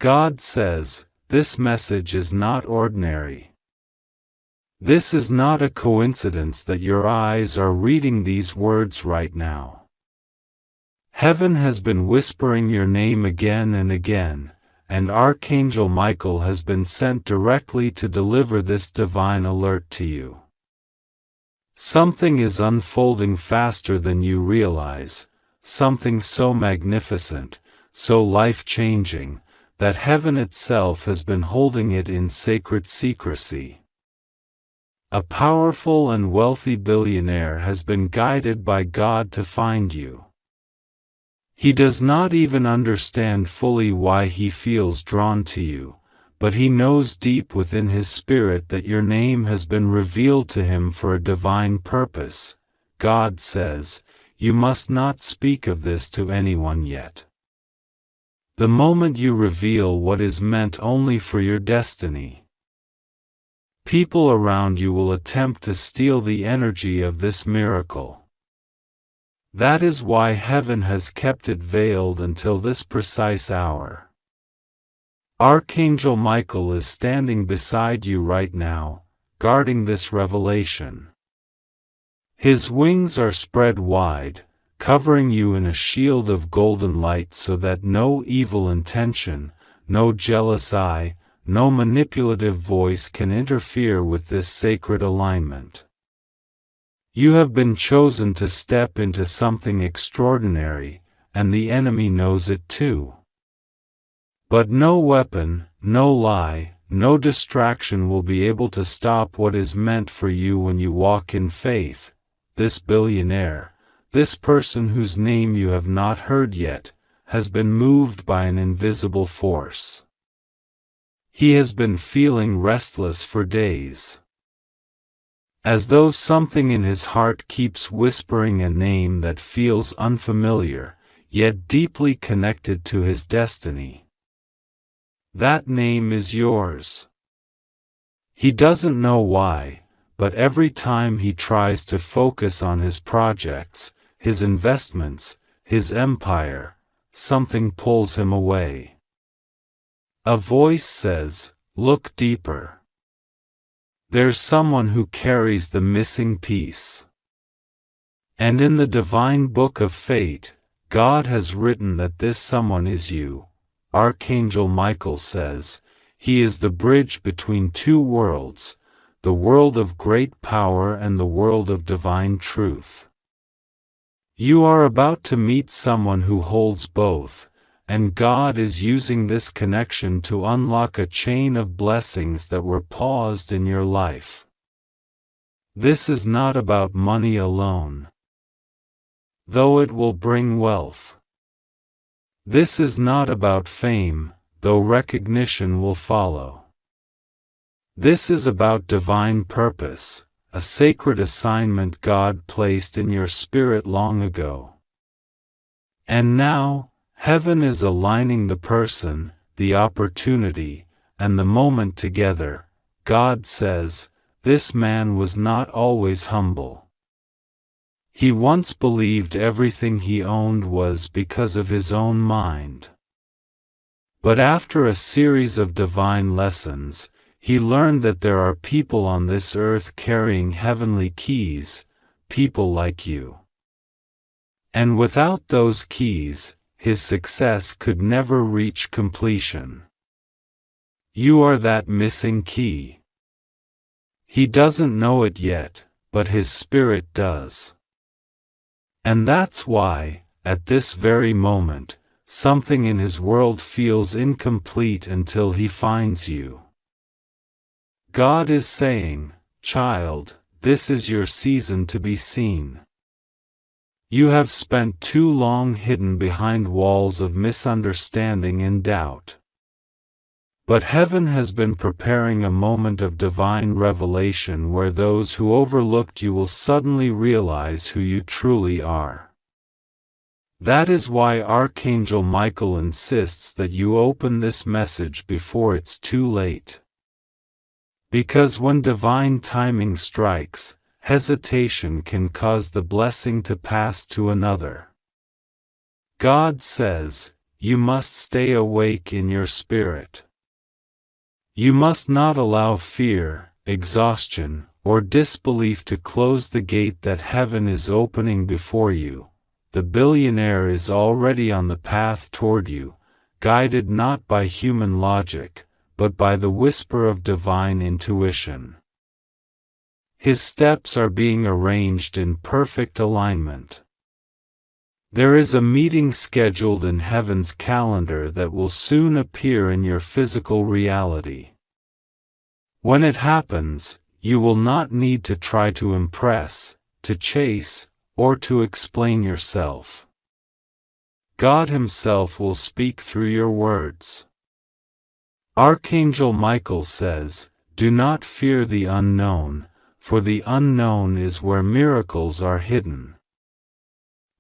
God says, this message is not ordinary. This is not a coincidence that your eyes are reading these words right now. Heaven has been whispering your name again and again, and Archangel Michael has been sent directly to deliver this divine alert to you. Something is unfolding faster than you realize, something so magnificent, so life-changing, that heaven itself has been holding it in sacred secrecy. A powerful and wealthy billionaire has been guided by God to find you. He does not even understand fully why he feels drawn to you, but he knows deep within his spirit that your name has been revealed to him for a divine purpose. God says, you must not speak of this to anyone yet. The moment you reveal what is meant only for your destiny, people around you will attempt to steal the energy of this miracle. That is why heaven has kept it veiled until this precise hour. Archangel Michael is standing beside you right now, guarding this revelation. His wings are spread wide, covering you in a shield of golden light so that no evil intention, no jealous eye, no manipulative voice can interfere with this sacred alignment. You have been chosen to step into something extraordinary, and the enemy knows it too. But no weapon, no lie, no distraction will be able to stop what is meant for you when you walk in faith. This billionaire, this person whose name you have not heard yet, has been moved by an invisible force. He has been feeling restless for days. As though something in his heart keeps whispering a name that feels unfamiliar, yet deeply connected to his destiny. That name is yours. He doesn't know why, but every time he tries to focus on his projects, his investments, his empire, something pulls him away. A voice says, look deeper. There's someone who carries the missing piece. And in the divine book of fate, God has written that this someone is you. Archangel Michael says, he is the bridge between two worlds, the world of great power and the world of divine truth. You are about to meet someone who holds both, and God is using this connection to unlock a chain of blessings that were paused in your life. This is not about money alone, though it will bring wealth. This is not about fame, though recognition will follow. This is about divine purpose, a sacred assignment God placed in your spirit long ago. And now, heaven is aligning the person, the opportunity, and the moment together. God says, this man was not always humble. He once believed everything he owned was because of his own mind. But after a series of divine lessons, he learned that there are people on this earth carrying heavenly keys, people like you. And without those keys, his success could never reach completion. You are that missing key. He doesn't know it yet, but his spirit does. And that's why, at this very moment, something in his world feels incomplete until he finds you. God is saying, child, this is your season to be seen. You have spent too long hidden behind walls of misunderstanding and doubt. But heaven has been preparing a moment of divine revelation where those who overlooked you will suddenly realize who you truly are. That is why Archangel Michael insists that you open this message before it's too late. Because when divine timing strikes, hesitation can cause the blessing to pass to another. God says, you must stay awake in your spirit. You must not allow fear, exhaustion, or disbelief to close the gate that heaven is opening before you. The billionaire is already on the path toward you, guided not by human logic, but by the whisper of divine intuition. His steps are being arranged in perfect alignment. There is a meeting scheduled in heaven's calendar that will soon appear in your physical reality. When it happens, you will not need to try to impress, to chase, or to explain yourself. God Himself will speak through your words. Archangel Michael says, "Do not fear the unknown, for the unknown is where miracles are hidden."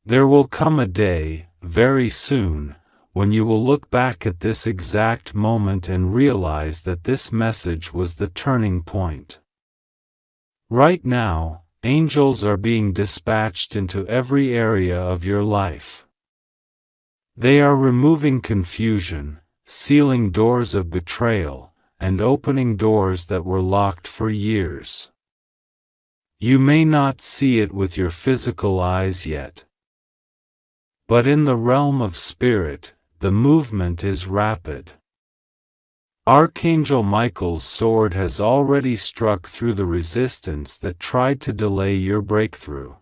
There will come a day, very soon, when you will look back at this exact moment and realize that this message was the turning point. Right now, angels are being dispatched into every area of your life. They are removing confusion, sealing doors of betrayal, and opening doors that were locked for years. You may not see it with your physical eyes yet, but in the realm of spirit, the movement is rapid. Archangel Michael's sword has already struck through the resistance that tried to delay your breakthrough.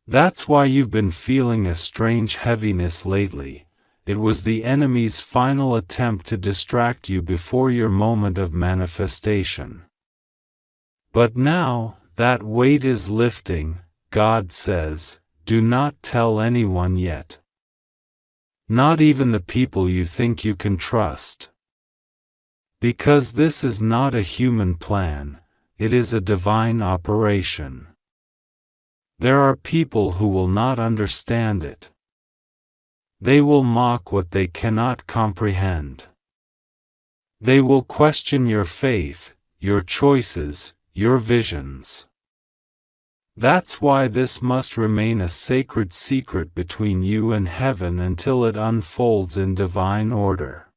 That's why you've been feeling a strange heaviness lately. It was the enemy's final attempt to distract you before your moment of manifestation. But now, that weight is lifting. God says, "Do not tell anyone yet. Not even the people you think you can trust. Because this is not a human plan, it is a divine operation. There are people who will not understand it. They will mock what they cannot comprehend. They will question your faith, your choices, your visions. That's why this must remain a sacred secret between you and heaven until it unfolds in divine order."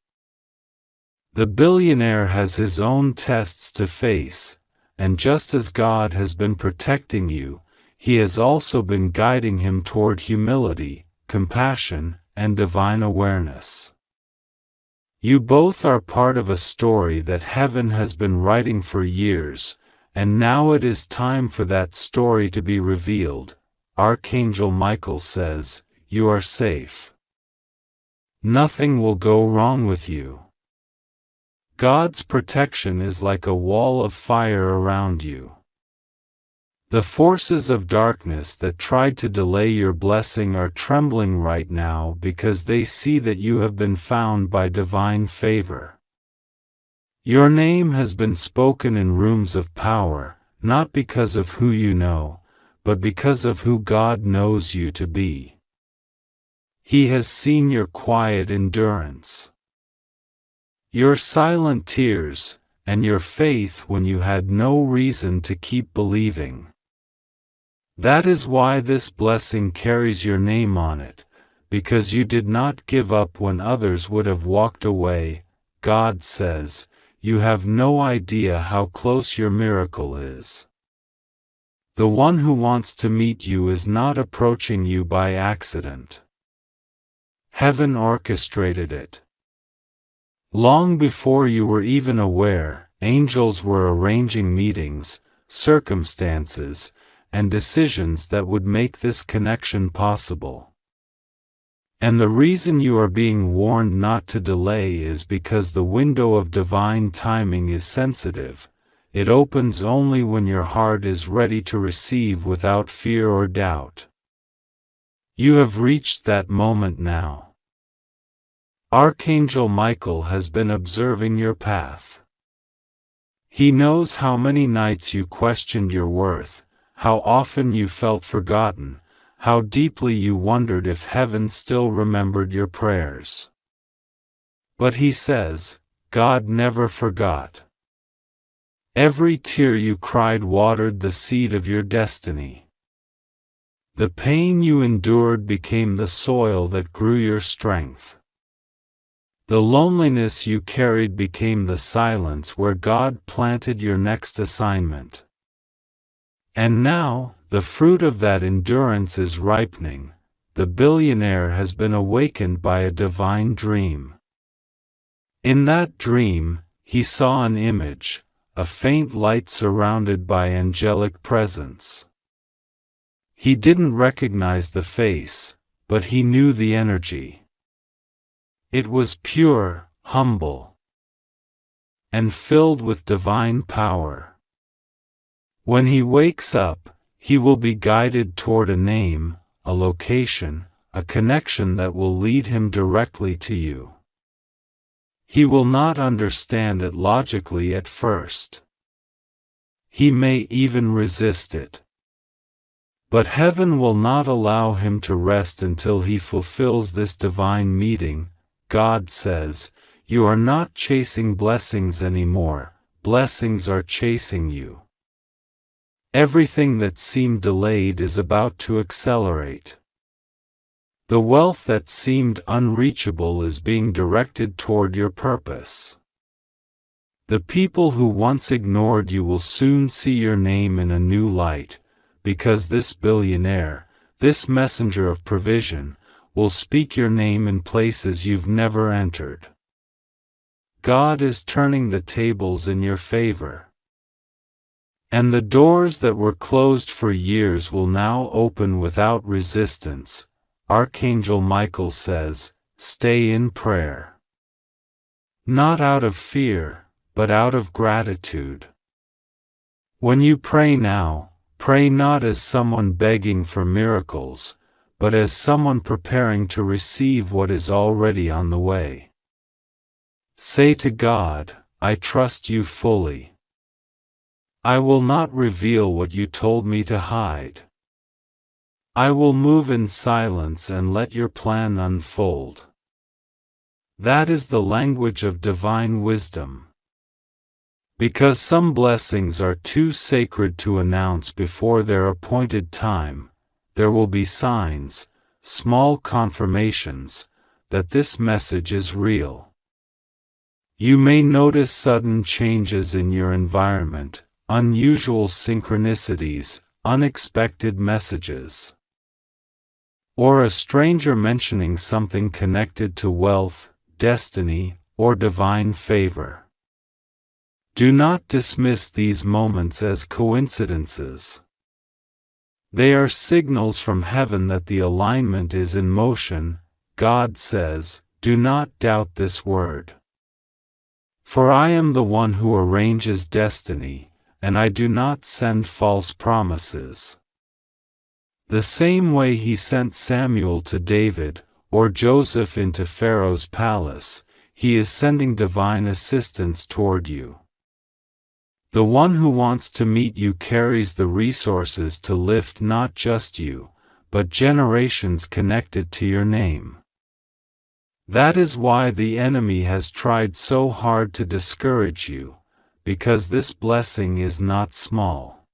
The billionaire has his own tests to face, and just as God has been protecting you, He has also been guiding him toward humility, compassion, and divine awareness. You both are part of a story that heaven has been writing for years, and now it is time for that story to be revealed. Archangel Michael says, "You are safe. Nothing will go wrong with you. God's protection is like a wall of fire around you. The forces of darkness that tried to delay your blessing are trembling right now because they see that you have been found by divine favor. Your name has been spoken in rooms of power, not because of who you know, but because of who God knows you to be. He has seen your quiet endurance, your silent tears, and your faith when you had no reason to keep believing. That is why this blessing carries your name on it, because you did not give up when others would have walked away. God says, "You have no idea how close your miracle is. The one who wants to meet you is not approaching you by accident. Heaven orchestrated it. Long before you were even aware, angels were arranging meetings, circumstances, and decisions that would make this connection possible. And the reason you are being warned not to delay is because the window of divine timing is sensitive. It opens only when your heart is ready to receive without fear or doubt. You have reached that moment now. Archangel Michael has been observing your path. He knows how many nights you questioned your worth, how often you felt forgotten, how deeply you wondered if heaven still remembered your prayers. But he says, God never forgot. Every tear you cried watered the seed of your destiny. The pain you endured became the soil that grew your strength. The loneliness you carried became the silence where God planted your next assignment. And now, the fruit of that endurance is ripening. The billionaire has been awakened by a divine dream. In that dream, he saw an image, a faint light surrounded by angelic presence. He didn't recognize the face, but he knew the energy. It was pure, humble, and filled with divine power. When he wakes up, he will be guided toward a name, a location, a connection that will lead him directly to you. He will not understand it logically at first. He may even resist it. But heaven will not allow him to rest until he fulfills this divine meeting. God says, "You are not chasing blessings anymore, blessings are chasing you." Everything that seemed delayed is about to accelerate. The wealth that seemed unreachable is being directed toward your purpose. The people who once ignored you will soon see your name in a new light, because this billionaire, this messenger of provision, will speak your name in places you've never entered. God is turning the tables in your favor. And the doors that were closed for years will now open without resistance. Archangel Michael says, stay in prayer. Not out of fear, but out of gratitude. When you pray now, pray not as someone begging for miracles, but as someone preparing to receive what is already on the way. Say to God, I trust you fully. I will not reveal what you told me to hide. I will move in silence and let your plan unfold. That is the language of divine wisdom. Because some blessings are too sacred to announce before their appointed time, there will be signs, small confirmations, that this message is real. You may notice sudden changes in your environment, unusual synchronicities, unexpected messages. Or a stranger mentioning something connected to wealth, destiny, or divine favor. Do not dismiss these moments as coincidences. They are signals from heaven that the alignment is in motion. God says, do not doubt this word. For I am the one who arranges destiny, and I do not send false promises. The same way he sent Samuel to David, or Joseph into Pharaoh's palace, he is sending divine assistance toward you. The one who wants to meet you carries the resources to lift not just you, but generations connected to your name. That is why the enemy has tried so hard to discourage you, because this blessing is not small.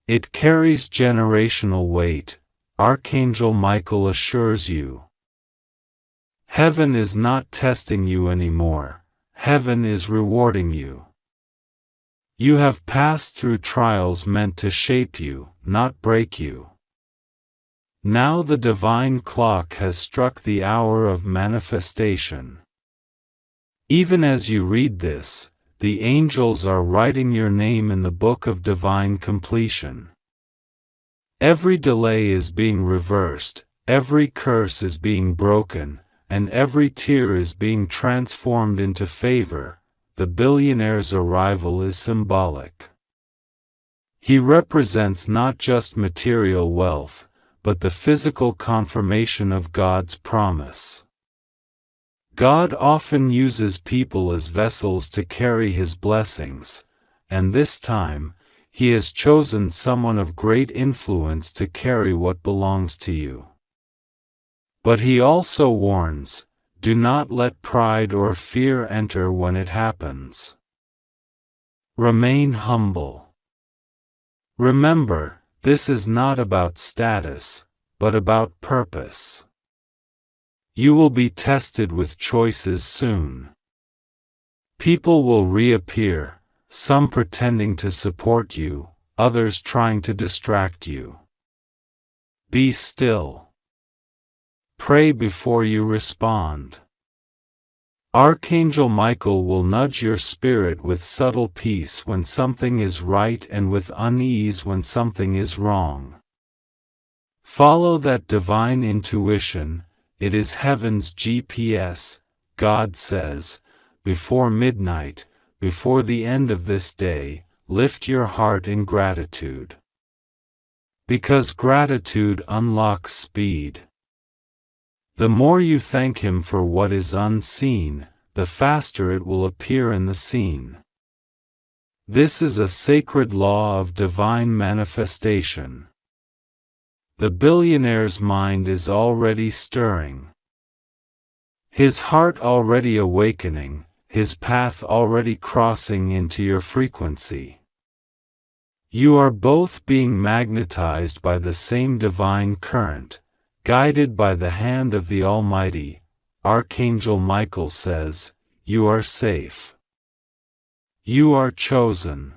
It carries generational weight, Archangel Michael assures you. Heaven is not testing you anymore, heaven is rewarding you. You have passed through trials meant to shape you, not break you. Now the divine clock has struck the hour of manifestation. Even as you read this, the angels are writing your name in the book of divine completion. Every delay is being reversed, every curse is being broken, and every tear is being transformed into favor. The billionaire's arrival is symbolic. He represents not just material wealth, but the physical confirmation of God's promise. God often uses people as vessels to carry His blessings, and this time, He has chosen someone of great influence to carry what belongs to you. But He also warns, do not let pride or fear enter when it happens. Remain humble. Remember, This is not about status, but about purpose. You will be tested with choices soon. People will reappear, some pretending to support you, others trying to distract you. Be still. Pray before you respond. Archangel Michael will nudge your spirit with subtle peace when something is right and with unease when something is wrong. Follow that divine intuition, it is heaven's GPS, God says. Before midnight, before the end of this day, lift your heart in gratitude. Because gratitude unlocks speed. The more you thank Him for what is unseen, the faster it will appear in the scene. This is a sacred law of divine manifestation. The billionaire's mind is already stirring. His heart already awakening, his path already crossing into your frequency. You are both being magnetized by the same divine current, guided by the hand of the Almighty. Archangel Michael says, you are safe. You are chosen.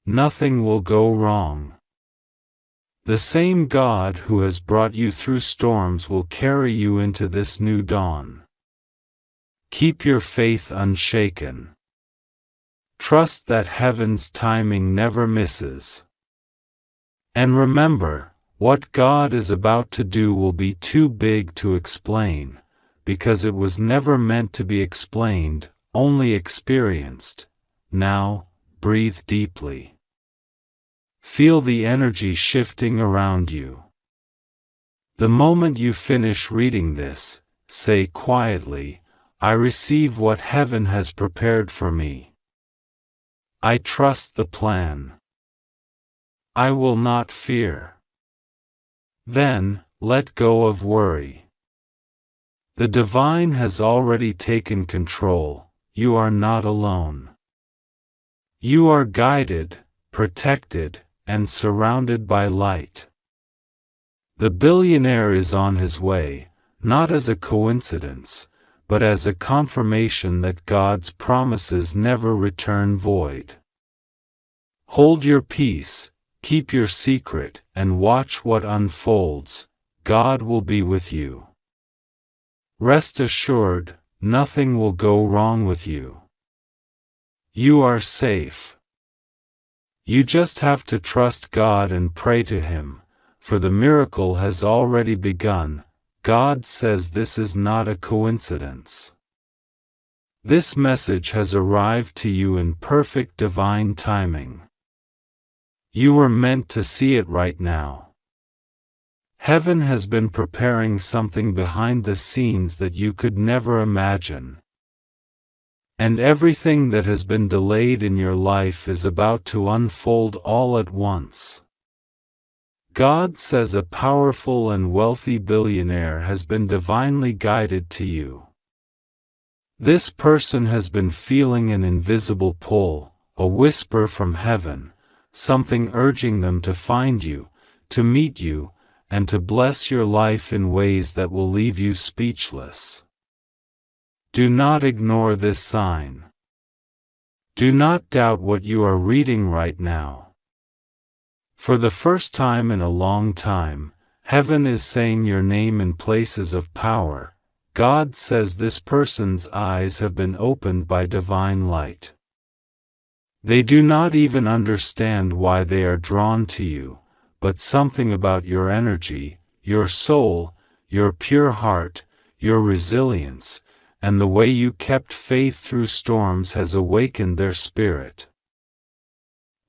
Nothing will go wrong. The same God who has brought you through storms will carry you into this new dawn. Keep your faith unshaken. Trust that heaven's timing never misses. And remember, what God is about to do will be too big to explain, because it was never meant to be explained, only experienced. Now, breathe deeply. Feel the energy shifting around you. The moment you finish reading this, say quietly, I receive what heaven has prepared for me. I trust the plan. I will not fear. Then, let go of worry. The divine has already taken control, you are not alone. You are guided, protected, and surrounded by light. The billionaire is on his way, not as a coincidence, but as a confirmation that God's promises never return void. Hold your peace, keep your secret, and watch what unfolds. God will be with you. Rest assured, nothing will go wrong with you. You are safe. You just have to trust God and pray to Him, for the miracle has already begun. God says this is not a coincidence. This message has arrived to you in perfect divine timing. You were meant to see it right now. Heaven has been preparing something behind the scenes that you could never imagine. And everything that has been delayed in your life is about to unfold all at once. God says a powerful and wealthy billionaire has been divinely guided to you. This person has been feeling an invisible pull, a whisper from heaven, something urging them to find you, to meet you, and to bless your life in ways that will leave you speechless. Do not ignore this sign. Do not doubt what you are reading right now. For the first time in a long time, heaven is saying your name in places of power. God says this person's eyes have been opened by divine light. They do not even understand why they are drawn to you, but something about your energy, your soul, your pure heart, your resilience, and the way you kept faith through storms has awakened their spirit.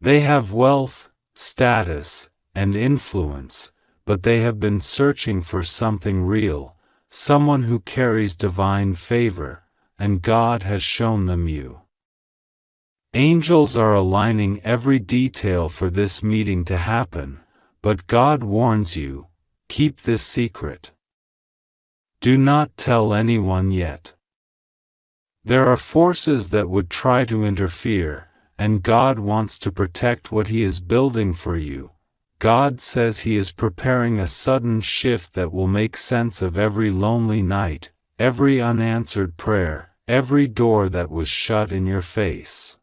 They have wealth, status, and influence, but they have been searching for something real, someone who carries divine favor, and God has shown them you. Angels are aligning every detail for this meeting to happen, but God warns you, keep this secret. Do not tell anyone yet. There are forces that would try to interfere, and God wants to protect what He is building for you. God says He is preparing a sudden shift that will make sense of every lonely night, every unanswered prayer, every door that was shut in your face.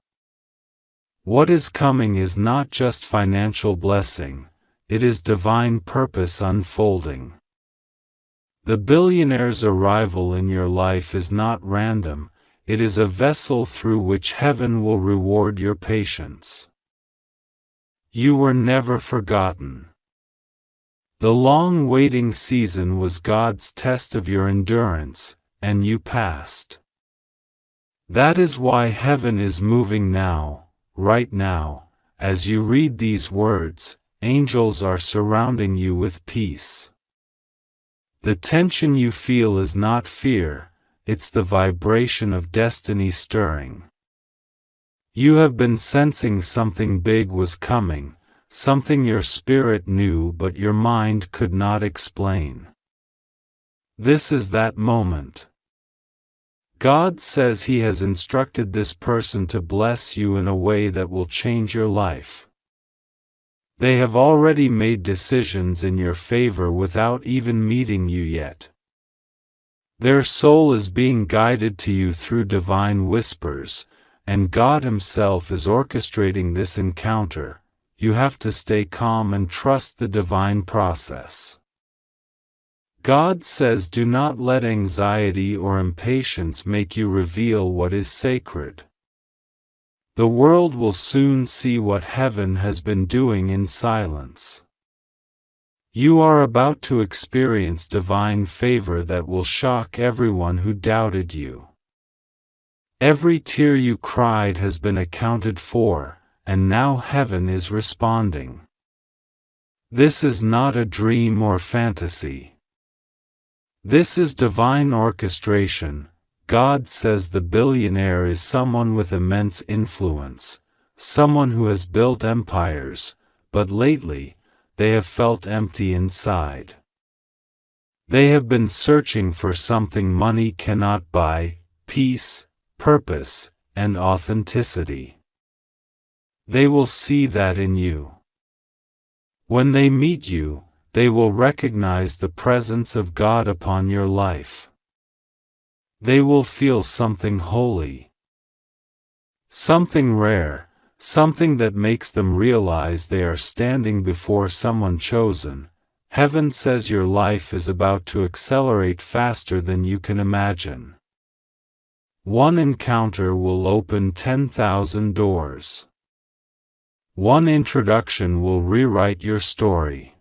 What is coming is not just financial blessing, it is divine purpose unfolding. The billionaire's arrival in your life is not random, it is a vessel through which heaven will reward your patience. You were never forgotten. The long waiting season was God's test of your endurance, and you passed. That is why heaven is moving now, right now. As you read these words, angels are surrounding you with peace. The tension you feel is not fear, it's the vibration of destiny stirring. You have been sensing something big was coming, something your spirit knew but your mind could not explain. This is that moment. God says He has instructed this person to bless you in a way that will change your life. They have already made decisions in your favor without even meeting you yet. Their soul is being guided to you through divine whispers, and God Himself is orchestrating this encounter. You have to stay calm and trust the divine process. God says do not let anxiety or impatience make you reveal what is sacred. The world will soon see what heaven has been doing in silence. You are about to experience divine favor that will shock everyone who doubted you. Every tear you cried has been accounted for, and now heaven is responding. This is not a dream or fantasy. This is divine orchestration. God says the billionaire is someone with immense influence, someone who has built empires, but lately, they have felt empty inside. They have been searching for something money cannot buy: peace, purpose, and authenticity. They will see that in you. When they meet you, they will recognize the presence of God upon your life. They will feel something holy, something rare, something that makes them realize they are standing before someone chosen. Heaven says your life is about to accelerate faster than you can imagine. One encounter will open 10,000 doors. One introduction will rewrite your story.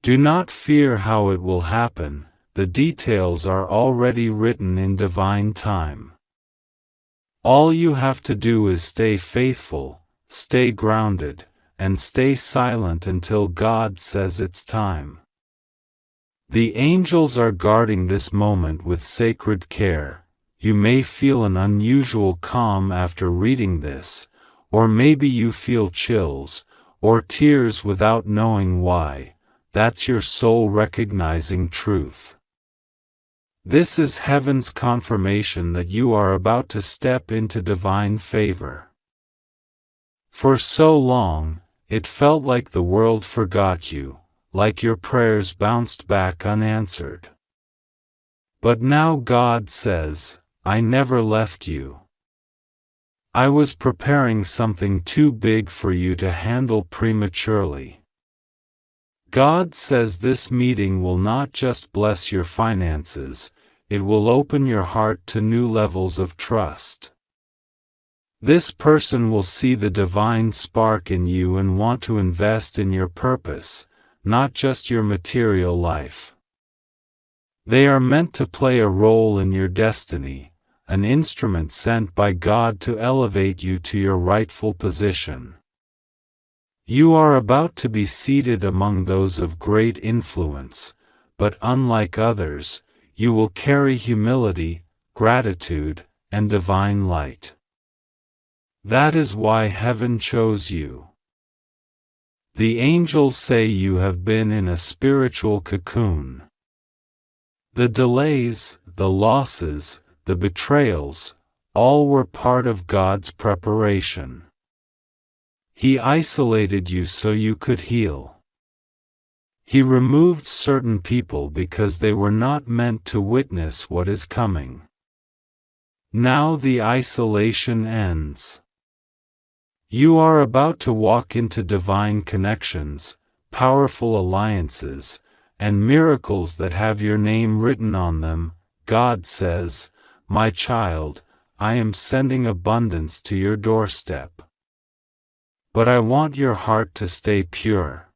Do not fear how it will happen. The details are already written in divine time. All you have to do is stay faithful, stay grounded, and stay silent until God says it's time. The angels are guarding this moment with sacred care. You may feel an unusual calm after reading this, or maybe you feel chills, or tears without knowing why. That's your soul recognizing truth. This is heaven's confirmation that you are about to step into divine favor. For so long, it felt like the world forgot you, like your prayers bounced back unanswered. But now God says, I never left you. I was preparing something too big for you to handle prematurely. God says this meeting will not just bless your finances, it will open your heart to new levels of trust. This person will see the divine spark in you and want to invest in your purpose, not just your material life. They are meant to play a role in your destiny, an instrument sent by God to elevate you to your rightful position. You are about to be seated among those of great influence, but unlike others, you will carry humility, gratitude, and divine light. That is why heaven chose you. The angels say you have been in a spiritual cocoon. The delays, the losses, the betrayals, all were part of God's preparation. He isolated you so you could heal. He removed certain people because they were not meant to witness what is coming. Now the isolation ends. You are about to walk into divine connections, powerful alliances, and miracles that have your name written on them. God says, "My child, I am sending abundance to your doorstep. But I want your heart to stay pure.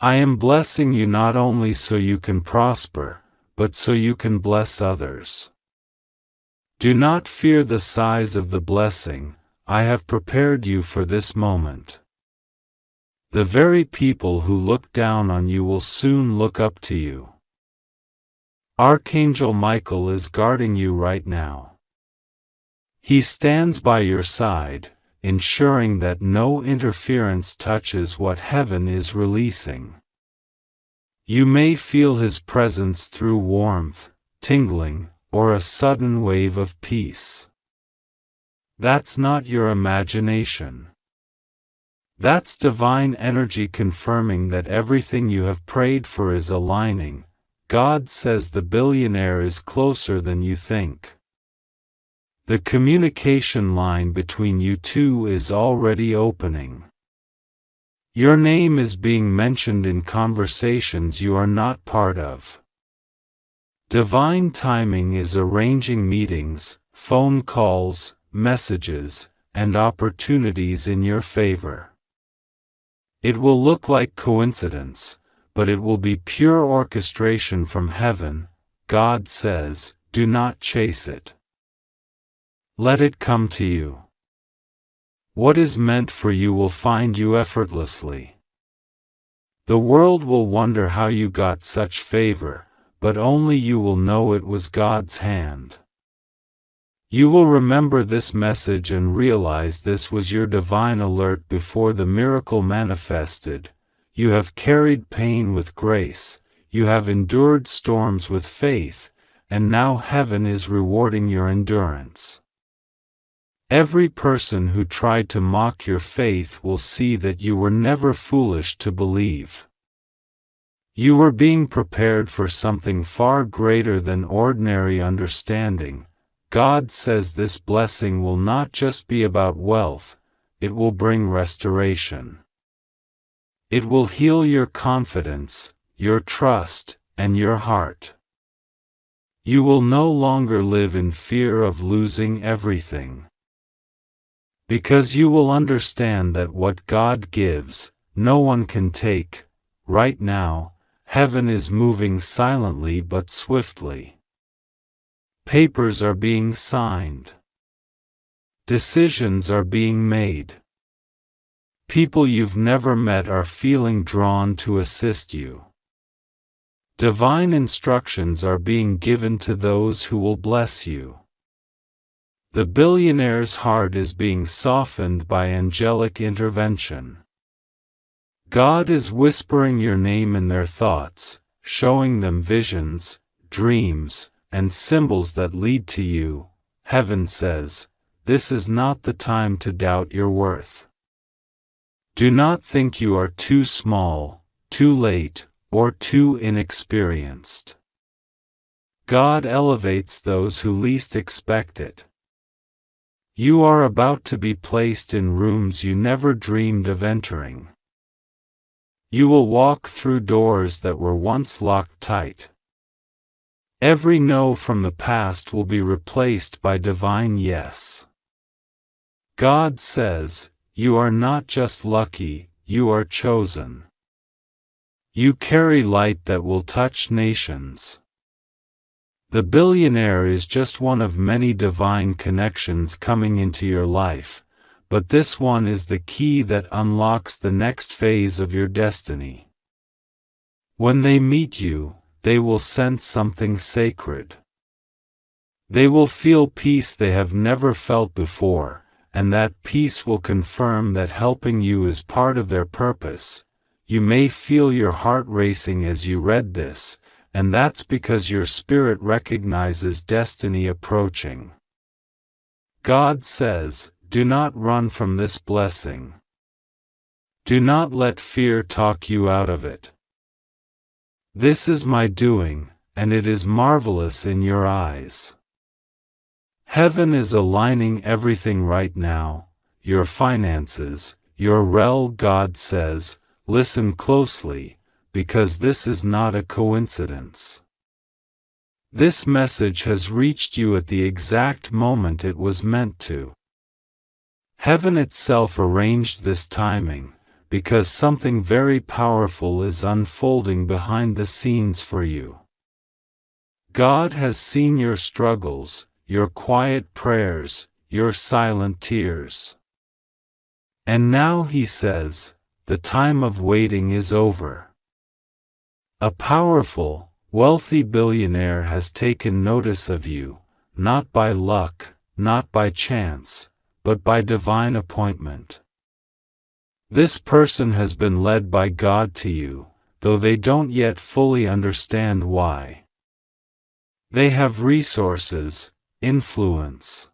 I am blessing you not only so you can prosper, but so you can bless others. Do not fear the size of the blessing. I have prepared you for this moment. The very people who look down on you will soon look up to you. Archangel Michael is guarding you right now. He stands by your side, ensuring that no interference touches what heaven is releasing. You may feel his presence through warmth, tingling, or a sudden wave of peace. That's not your imagination. That's divine energy confirming that everything you have prayed for is aligning. God says the billionaire is closer than you think. The communication line between you two is already opening. Your name is being mentioned in conversations you are not part of. Divine timing is arranging meetings, phone calls, messages, and opportunities in your favor. It will look like coincidence, but it will be pure orchestration from heaven. God says, do not chase it. Let it come to you. What is meant for you will find you effortlessly. The world will wonder how you got such favor, but only you will know it was God's hand. You will remember this message and realize this was your divine alert before the miracle manifested. You have carried pain with grace, you have endured storms with faith, and now heaven is rewarding your endurance. Every person who tried to mock your faith will see that you were never foolish to believe. You were being prepared for something far greater than ordinary understanding. God says this blessing will not just be about wealth, it will bring restoration. It will heal your confidence, your trust, and your heart. You will no longer live in fear of losing everything. Because you will understand that what God gives, no one can take. Right now, heaven is moving silently but swiftly. Papers are being signed. Decisions are being made. People you've never met are feeling drawn to assist you. Divine instructions are being given to those who will bless you. The billionaire's heart is being softened by angelic intervention. God is whispering your name in their thoughts, showing them visions, dreams, and symbols that lead to you. Heaven says, this is not the time to doubt your worth. Do not think you are too small, too late, or too inexperienced. God elevates those who least expect it. You are about to be placed in rooms you never dreamed of entering. You will walk through doors that were once locked tight. Every no from the past will be replaced by divine yes. God says, you are not just lucky, you are chosen. You carry light that will touch nations. The billionaire is just one of many divine connections coming into your life, but this one is the key that unlocks the next phase of your destiny. When they meet you, they will sense something sacred. They will feel peace they have never felt before, and that peace will confirm that helping you is part of their purpose. You may feel your heart racing as you read this, and that's because your spirit recognizes destiny approaching. God says, do not run from this blessing. Do not let fear talk you out of it. This is my doing, and it is marvelous in your eyes. Heaven is aligning everything right now, your finances, your God says, listen closely, because this is not a coincidence. This message has reached you at the exact moment it was meant to. Heaven itself arranged this timing, because something very powerful is unfolding behind the scenes for you. God has seen your struggles, your quiet prayers, your silent tears. And now He says, the time of waiting is over. A powerful, wealthy billionaire has taken notice of you, not by luck, not by chance, but by divine appointment. This person has been led by God to you, though they don't yet fully understand why. They have resources, influence,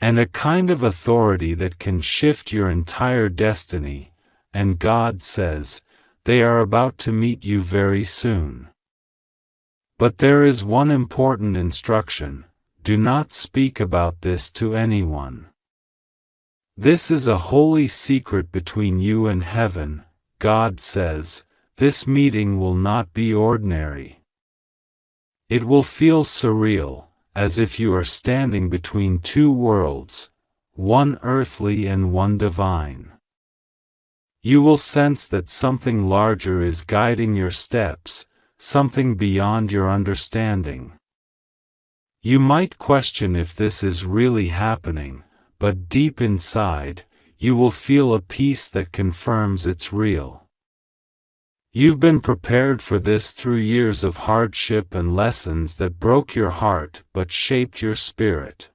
and a kind of authority that can shift your entire destiny, and God says, they are about to meet you very soon. But there is one important instruction: do not speak about this to anyone. This is a holy secret between you and heaven. God says, this meeting will not be ordinary. It will feel surreal, as if you are standing between two worlds, one earthly and one divine. You will sense that something larger is guiding your steps, something beyond your understanding. You might question if this is really happening, but deep inside, you will feel a peace that confirms it's real. You've been prepared for this through years of hardship and lessons that broke your heart but shaped your spirit.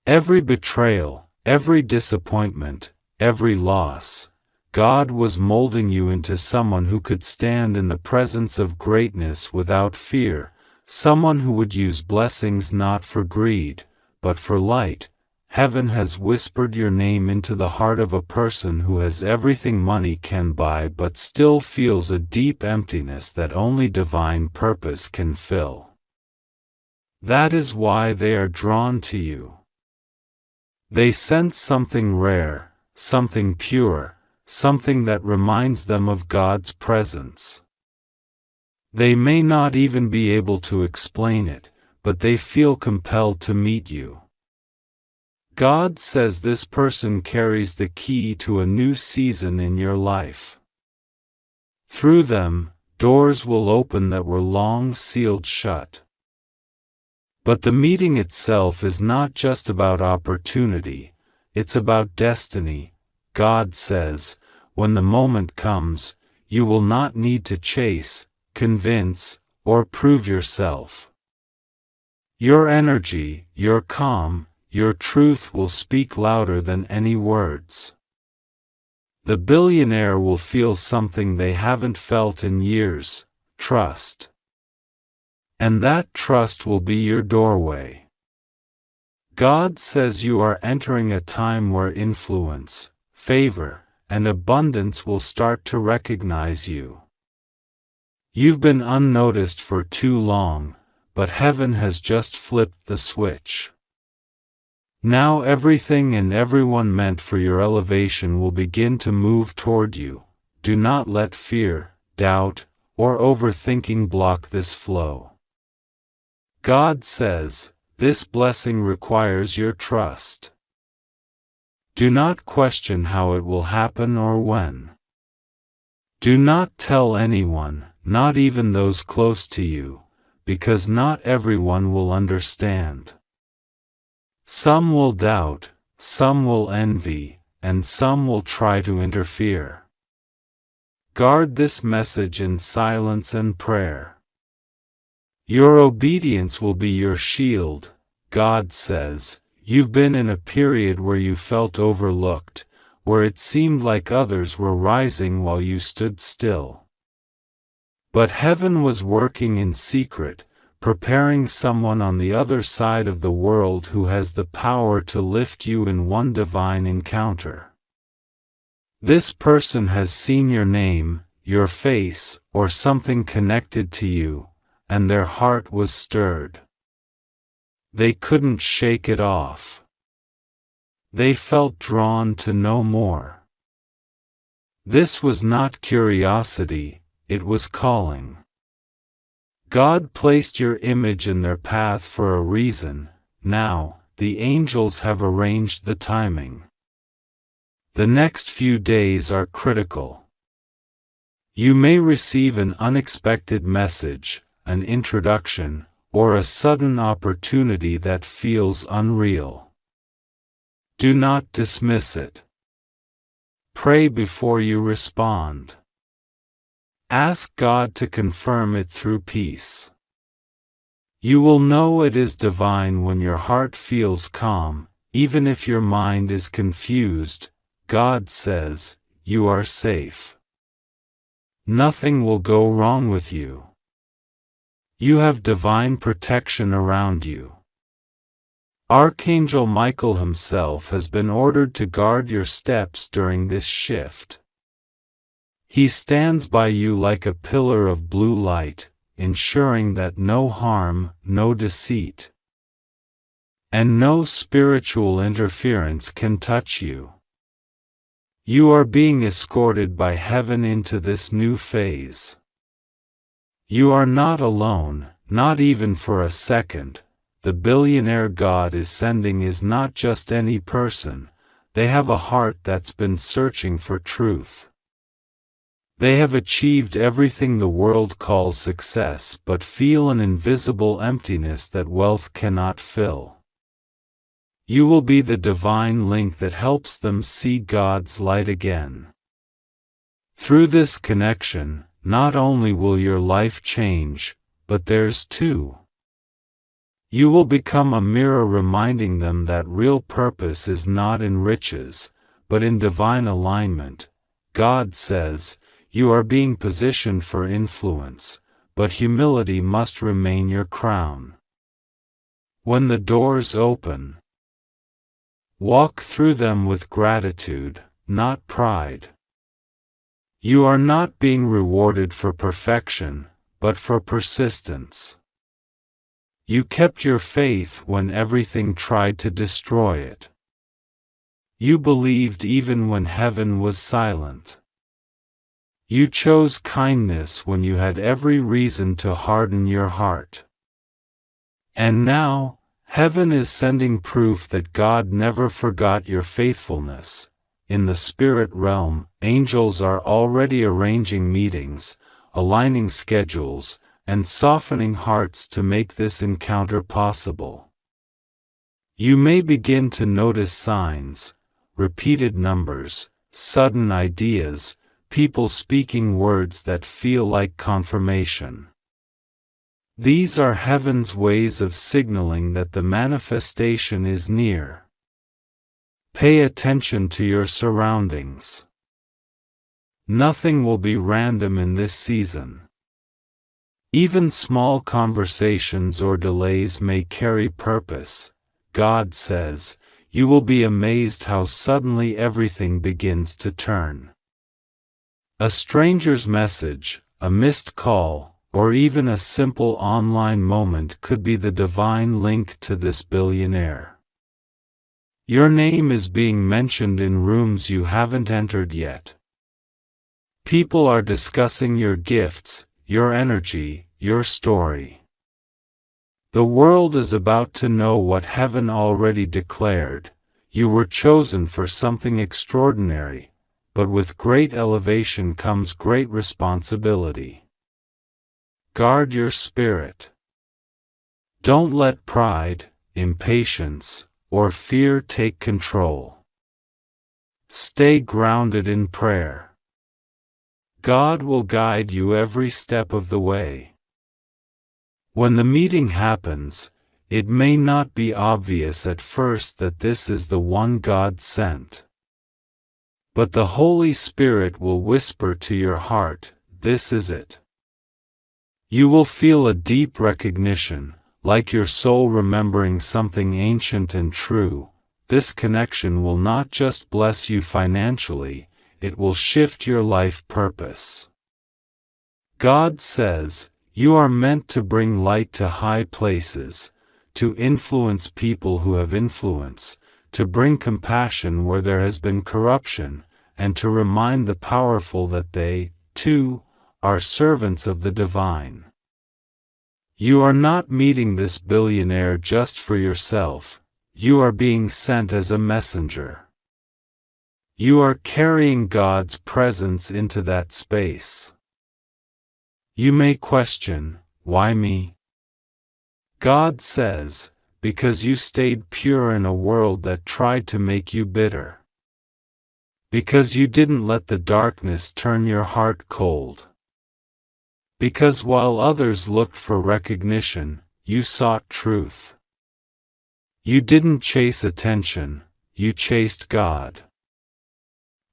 Every betrayal, every disappointment, every loss, God was molding you into someone who could stand in the presence of greatness without fear, someone who would use blessings not for greed, but for light. Heaven has whispered your name into the heart of a person who has everything money can buy but still feels a deep emptiness that only divine purpose can fill. That is why they are drawn to you. They sense something rare, something pure, something that reminds them of God's presence. They may not even be able to explain it, but they feel compelled to meet you. God says this person carries the key to a new season in your life. Through them, doors will open that were long sealed shut. But the meeting itself is not just about opportunity, it's about destiny. God says, when the moment comes, you will not need to chase, convince, or prove yourself. Your energy, your calm, your truth will speak louder than any words. The billionaire will feel something they haven't felt in years: trust. And that trust will be your doorway. God says you are entering a time where influence, favor, and abundance will start to recognize you. You've been unnoticed for too long, but heaven has just flipped the switch. Now everything and everyone meant for your elevation will begin to move toward you. Do not let fear, doubt, or overthinking block this flow. God says, this blessing requires your trust. Do not question how it will happen or when. Do not tell anyone, not even those close to you, because not everyone will understand. Some will doubt, some will envy, and some will try to interfere. Guard this message in silence and prayer. Your obedience will be your shield. God says, you've been in a period where you felt overlooked, where it seemed like others were rising while you stood still. But heaven was working in secret, preparing someone on the other side of the world who has the power to lift you in one divine encounter. This person has seen your name, your face, or something connected to you, and their heart was stirred. They couldn't shake it off. They felt drawn to know more. This was not curiosity, it was calling. God placed your image in their path for a reason. Now, the angels have arranged the timing. The next few days are critical. You may receive an unexpected message, an introduction, or a sudden opportunity that feels unreal. Do not dismiss it. Pray before you respond. Ask God to confirm it through peace. You will know it is divine when your heart feels calm, even if your mind is confused. God says, you are safe. Nothing will go wrong with you. You have divine protection around you. Archangel Michael himself has been ordered to guard your steps during this shift. He stands by you like a pillar of blue light, ensuring that no harm, no deceit, and no spiritual interference can touch you. You are being escorted by heaven into this new phase. You are not alone, not even for a second. The billionaire God is sending is not just any person. They have a heart that's been searching for truth. They have achieved everything the world calls success but feel an invisible emptiness that wealth cannot fill. You will be the divine link that helps them see God's light again. Through this connection, not only will your life change, but theirs too. You will become a mirror reminding them that real purpose is not in riches, but in divine alignment. God says, you are being positioned for influence, but humility must remain your crown. When the doors open, walk through them with gratitude, not pride. You are not being rewarded for perfection, but for persistence. You kept your faith when everything tried to destroy it. You believed even when heaven was silent. You chose kindness when you had every reason to harden your heart. And now, heaven is sending proof that God never forgot your faithfulness. In the spirit realm, angels are already arranging meetings, aligning schedules, and softening hearts to make this encounter possible. You may begin to notice signs, repeated numbers, sudden ideas, people speaking words that feel like confirmation. These are heaven's ways of signaling that the manifestation is near. Pay attention to your surroundings. Nothing will be random in this season. Even small conversations or delays may carry purpose. God says, you will be amazed how suddenly everything begins to turn. A stranger's message, a missed call, or even a simple online moment could be the divine link to this billionaire. Your name is being mentioned in rooms you haven't entered yet. People are discussing your gifts, your energy, your story. The world is about to know what heaven already declared. You were chosen for something extraordinary, but with great elevation comes great responsibility. Guard your spirit. Don't let pride, impatience, or fear take control. Stay grounded in prayer. God will guide you every step of the way. When the meeting happens, it may not be obvious at first that this is the one God sent. But the Holy Spirit will whisper to your heart, this is it. You will feel a deep recognition, like your soul remembering something ancient and true. This connection will not just bless you financially, it will shift your life purpose. God says, you are meant to bring light to high places, to influence people who have influence, to bring compassion where there has been corruption, and to remind the powerful that they, too, are servants of the divine. You are not meeting this billionaire just for yourself, you are being sent as a messenger. You are carrying God's presence into that space. You may question, why me? God says, because you stayed pure in a world that tried to make you bitter. Because you didn't let the darkness turn your heart cold. Because while others looked for recognition, you sought truth. You didn't chase attention, you chased God.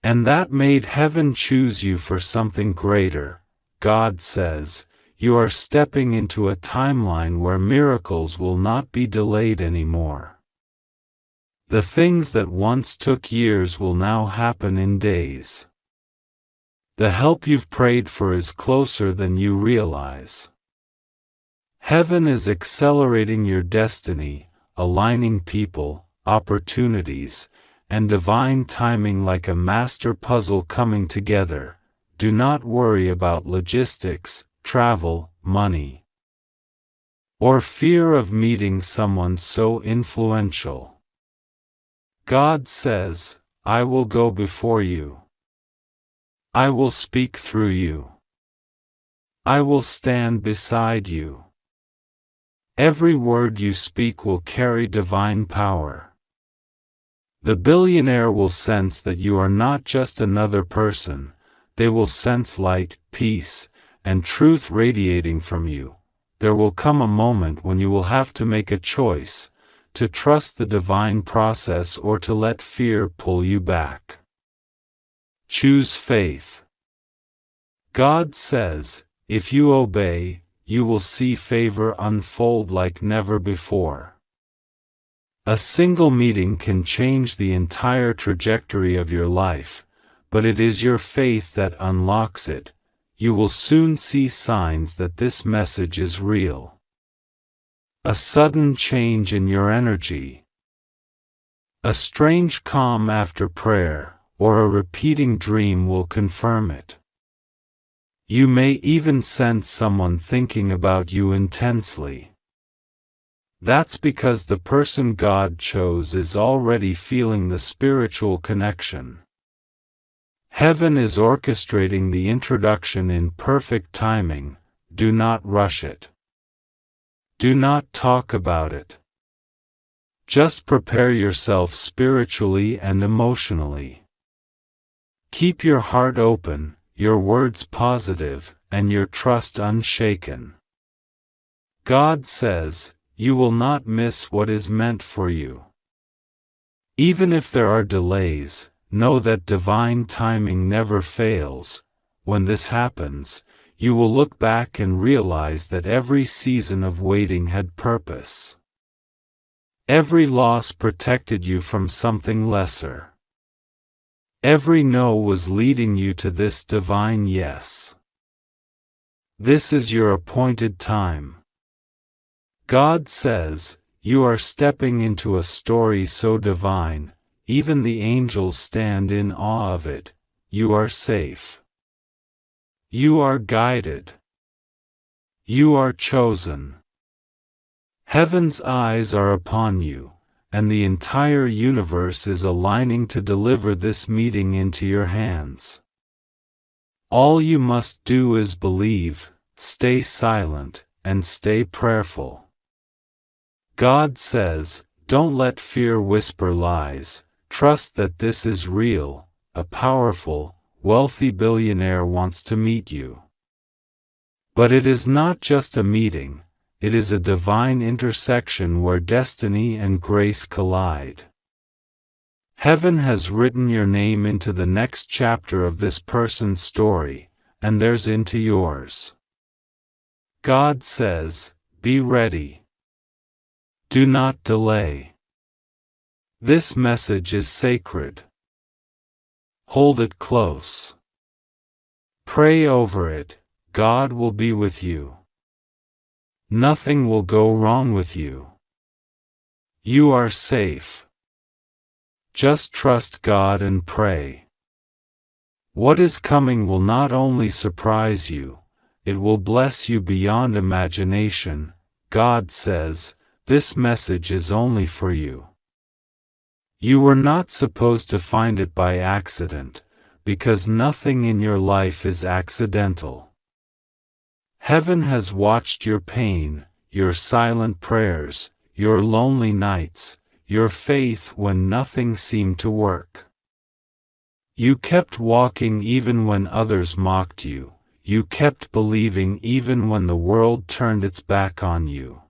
And that made heaven choose you for something greater. God says, you are stepping into a timeline where miracles will not be delayed anymore. The things that once took years will now happen in days. The help you've prayed for is closer than you realize. Heaven is accelerating your destiny, aligning people, opportunities, and divine timing like a master puzzle coming together. Do not worry about logistics, travel, money, or fear of meeting someone so influential. God says, I will go before you. I will speak through you. I will stand beside you. Every word you speak will carry divine power. The billionaire will sense that you are not just another person. They will sense light, peace, and truth radiating from you. There will come a moment when you will have to make a choice, to trust the divine process or to let fear pull you back. Choose faith. God says, if you obey, you will see favor unfold like never before. A single meeting can change the entire trajectory of your life, but it is your faith that unlocks it. You will soon see signs that this message is real. A sudden change in your energy. A strange calm after prayer, or a repeating dream will confirm it. You may even sense someone thinking about you intensely. That's because the person God chose is already feeling the spiritual connection. Heaven is orchestrating the introduction in perfect timing. Do not rush it. Do not talk about it. Just prepare yourself spiritually and emotionally. Keep your heart open, your words positive, and your trust unshaken. God says, you will not miss what is meant for you. Even if there are delays, know that divine timing never fails. When this happens, you will look back and realize that every season of waiting had purpose. Every loss protected you from something lesser. Every no was leading you to this divine yes. This is your appointed time. God says, you are stepping into a story so divine, even the angels stand in awe of it. You are safe. You are guided. You are chosen. Heaven's eyes are upon you, and the entire universe is aligning to deliver this meeting into your hands. All you must do is believe, stay silent, and stay prayerful. God says, don't let fear whisper lies, trust that this is real. A powerful, wealthy billionaire wants to meet you. But it is not just a meeting, it is a divine intersection where destiny and grace collide. Heaven has written your name into the next chapter of this person's story, and theirs into yours. God says, be ready. Do not delay. This message is sacred. hold it close. Pray over it. God will be with you. Nothing will go wrong with you. You are safe. Just trust God and pray. What is coming will not only surprise you, it will bless you beyond imagination. God says, this message is only for you. You were not supposed to find it by accident, because nothing in your life is accidental. Heaven has watched your pain, your silent prayers, your lonely nights, your faith when nothing seemed to work. You kept walking even when others mocked you. You kept believing even when the world turned its back on you.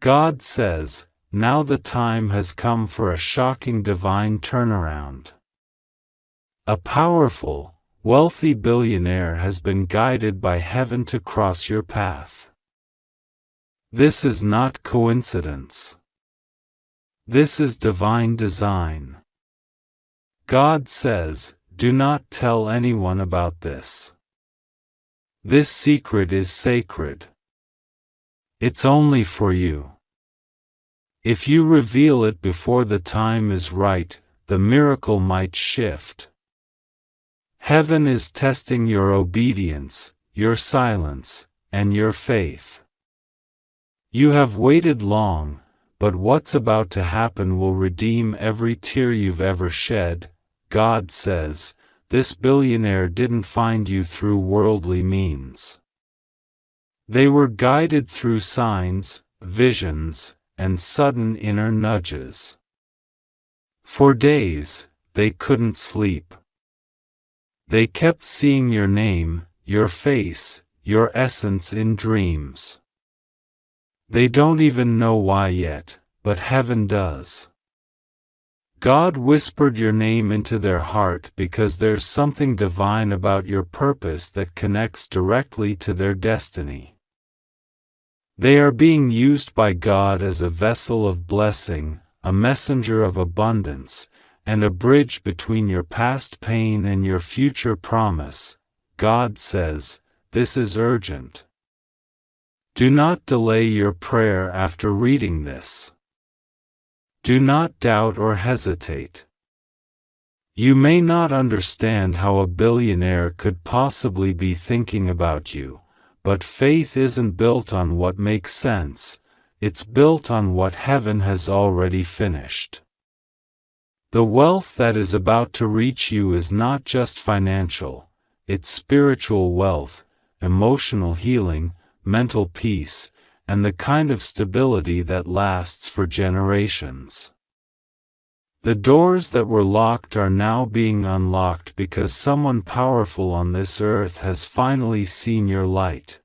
God says, now the time has come for a shocking divine turnaround. A powerful, wealthy billionaire has been guided by heaven to cross your path. This is not coincidence. This is divine design. God says, do not tell anyone about this. This secret is sacred. It's only for you. If you reveal it before the time is right, the miracle might shift. Heaven is testing your obedience, your silence, and your faith. You have waited long, but what's about to happen will redeem every tear you've ever shed. God says, this billionaire didn't find you through worldly means. They were guided through signs, visions, and sudden inner nudges. For days, they couldn't sleep. They kept seeing your name, your face, your essence in dreams. They don't even know why yet, but heaven does. God whispered your name into their heart because there's something divine about your purpose that connects directly to their destiny. They are being used by God as a vessel of blessing, a messenger of abundance, and a bridge between your past pain and your future promise. God says, this is urgent. Do not delay your prayer after reading this. Do not doubt or hesitate. You may not understand how a billionaire could possibly be thinking about you, but faith isn't built on what makes sense, it's built on what heaven has already finished. The wealth that is about to reach you is not just financial, it's spiritual wealth, emotional healing, mental peace, and the kind of stability that lasts for generations. The doors that were locked are now being unlocked because someone powerful on this earth has finally seen your light.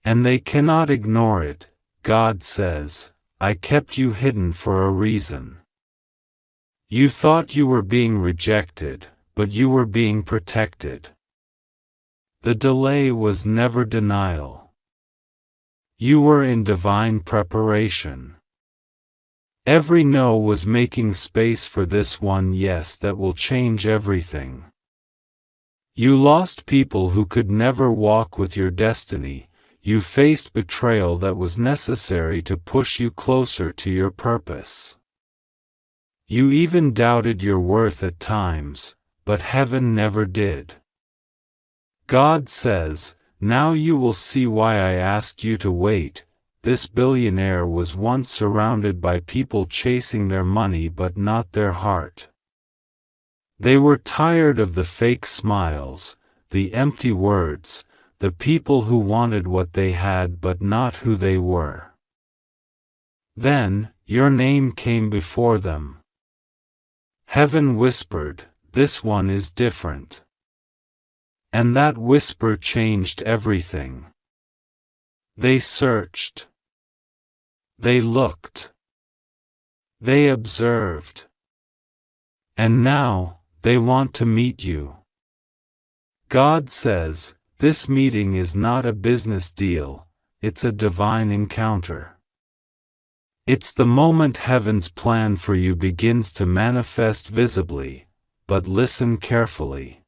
And they cannot ignore it. God says, I kept you hidden for a reason. You thought you were being rejected, but you were being protected. The delay was never denial. You were in divine preparation. Every no was making space for this one yes that will change everything. You lost people who could never walk with your destiny. You faced betrayal that was necessary to push you closer to your purpose. You even doubted your worth at times, but heaven never did. God says, now you will see why I asked you to wait. This billionaire was once surrounded by people chasing their money but not their heart. They were tired of the fake smiles, the empty words, the people who wanted what they had but not who they were. Then, your name came before them. Heaven whispered, this one is different. And that whisper changed everything. They searched. They looked. They observed. And now, they want to meet you. God says, this meeting is not a business deal, it's a divine encounter. It's the moment heaven's plan for you begins to manifest visibly. but listen carefully.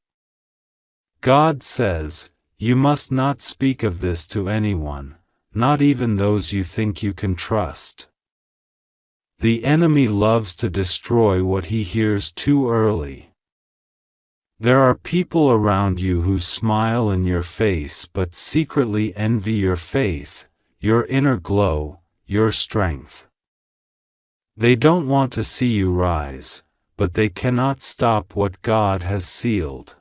God says, you must not speak of this to anyone, not even those you think you can trust. The enemy loves to destroy what he hears too early. There are people around you who smile in your face but secretly envy your faith, your inner glow, your strength. They don't want to see you rise, but they cannot stop what God has sealed.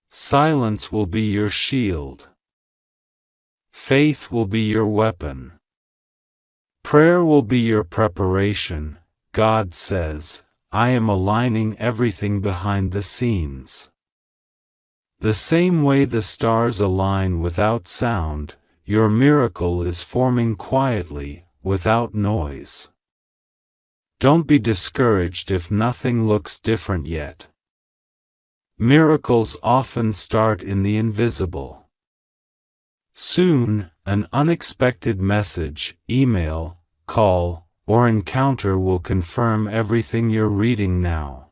Silence will be your shield. Faith will be your weapon. Prayer will be your preparation. God says, I am aligning everything behind the scenes. The same way the stars align without sound, your miracle is forming quietly, without noise. Don't be discouraged if nothing looks different yet. Miracles often start in the invisible. Soon, an unexpected message, email, call, or encounter will confirm everything you're reading now.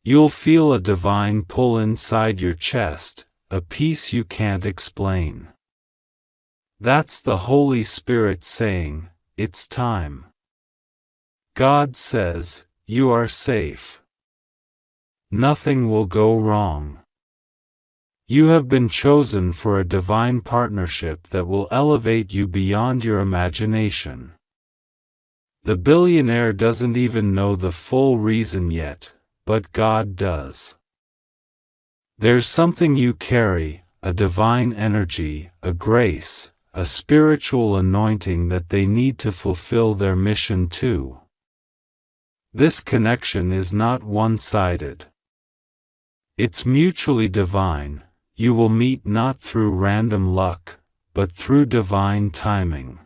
You'll feel a divine pull inside your chest, a peace you can't explain. That's the Holy Spirit saying, it's time. God says, you are safe. Nothing will go wrong. You have been chosen for a divine partnership that will elevate you beyond your imagination. The billionaire doesn't even know the full reason yet, but God does. There's something you carry, a divine energy, a grace, a spiritual anointing that they need to fulfill their mission too. This connection is not one-sided. It's mutually divine. You will meet not through random luck, but through divine timing.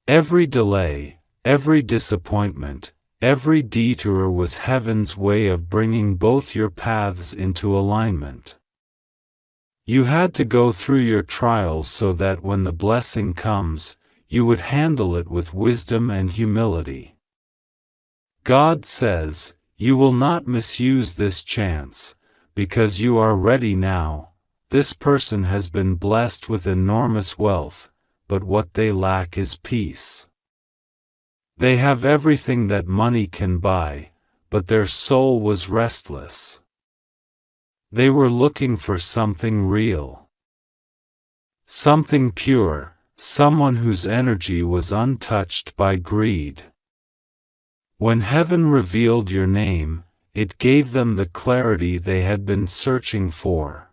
Every delay, every disappointment, every detour was heaven's way of bringing both your paths into alignment. You had to go through your trials so that when the blessing comes, you would handle it with wisdom and humility. God says, you will not misuse this chance, because you are ready now. This person has been blessed with enormous wealth, but what they lack is peace. They have everything that money can buy, but their soul was restless. They were looking for something real. Something pure, someone whose energy was untouched by greed. When heaven revealed your name, it gave them the clarity they had been searching for.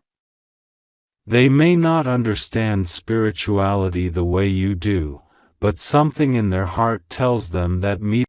They may not understand spirituality the way you do, but something in their heart tells them that meeting